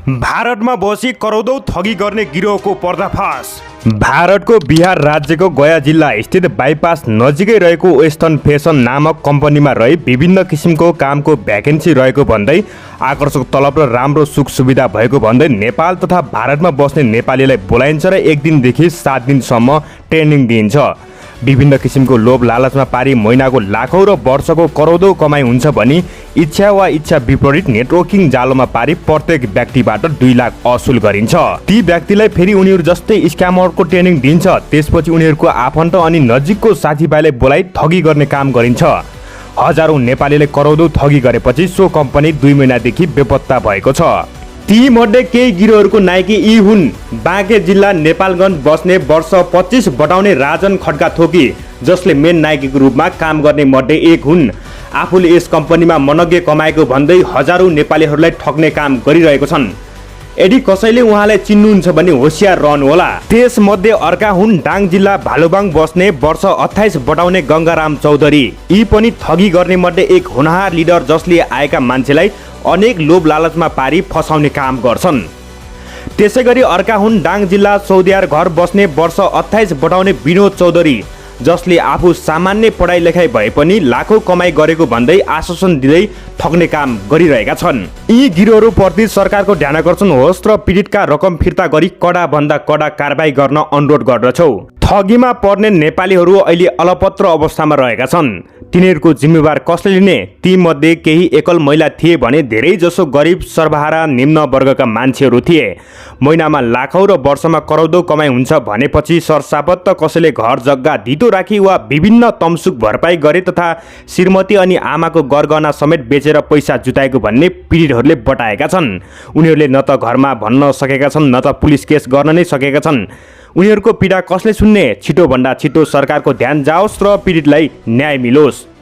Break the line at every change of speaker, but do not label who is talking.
भारतमा बसी करोडौं ठगी गर्ने गिरोहको पर्दाफास। भारतको बिहार राज्यको गया जिल्ला स्थित बाइपास नजिकै रहेको वेस्टर्न फेसन नामक कम्पनीमा रही विभिन्न किसिमको कामको भ्याकेन्सी रहेको भन्दै आकर्षक तलब र राम्रो सुख सुविधा भएको भन्दै नेपाल तथा भारतमा बस्ने नेपालीलाई बोलाइन्छ र 1 दिनदेखि 7 दिनसम्म ट्रेनिङ दिइन्छ। विभिन्न किसिमको लोभ लालचमा पारी महिनाको लाखौं र वर्षको करोडौं कमाइ हुन्छ भनी इच्छा वा इच्छा विपरीत नेटवर्किङ जालोमा पारी प्रत्येक व्यक्तिबाट 2 लाख असुल गरिन्छ। ती व्यक्तिलाई फेरि उनीहरू जस्तै स्क्यामरको ट्रेनिङ दिन्छ। त्यसपछि उनीहरूको आफन्त अनि नजिकको साथीभाइलाई बोलाई ठगी गर्ने काम गरिन्छ। हजारौं नेपालीले करोडौं ठगी गरेपछि सो कम्पनी 2 महिनादेखि बेपत्ता भएको छ। ती मध्ये केही गिरोहरुको नायकी यी हुन्। बाँके जिल्ला नेपालगञ्ज बस्ने वर्ष 25 बटाउने राजन खड्का थोकी, जसले मेन नायकीको रूपमा काम गर्ने मध्ये एक हुन्। आफूले यस कम्पनीमा मनग्गे कमाएको भन्दै हजारौं नेपालीहरूलाई ठग्ने काम गरिरहेको छन्। यदि कसैले उहाँलाई चिन्नुहुन्छ भने होशियार रहनुहोला। त्यसमध्ये अर्का हुन् दाङ जिल्ला भालुबाङ बस्ने वर्ष 28 बटाउने गंगाराम चौधरी। यी पनि ठगी गर्ने मध्ये एक होनहार लिडर, जसले आएका मान्छेलाई अनेक लोभ लालचमा पारी फसाउने काम गर्छन्। त्यसैगरी अर्का हुन् दाङ जिल्ला चौधियार घर बस्ने वर्ष 28 बटाउने विनोद चौधरी, जसले आफू सामान्य पढाइ लेखाइ भए पनि लाखौं कमाइ गरेको भन्दै आश्वासन दिँदै ठग्ने काम गरिरहेका छन्। यी गिरोहरुप्रति सरकारको ध्यानकर्षण होस् र पीडितका रकम फिर्ता गरी कडा भन्दा कडा कारबाही गर्न अनुरोध गर्दछौ। ठगीमा पर्ने नेपालीहरू अहिले अलपत्र अवस्थामा रहेका छन्। तिनीहरूको जिम्मेवार कसले लिने? ती मध्ये केही एकल महिला थिए भने धेरै जसो गरिब सर्वहारा निम्न वर्गका मान्छेहरू थिए। महिनामा लाखौं र वर्षमा करोडौं कमाइ हुन्छ भनेपछि सरसापत्त कसैले घर जग्गा धितो राखी वा विभिन्न तमसुक भरपाई गरे तथा श्रीमती अनि आमाको गरगहना समेत बेचेर पैसा जुटाएको भन्ने पीडितहरूले बताएका छन्। उनीहरूले न त घरमा भन्न सकेका छन्, न त पुलिस केस गर्न नै सकेका छन्। उनीहरूको पीडा कसले सुन्ने? छिटो भन्दा छिटो सरकारको ध्यान जाओस् र पीडितलाई न्याय मिलोस्।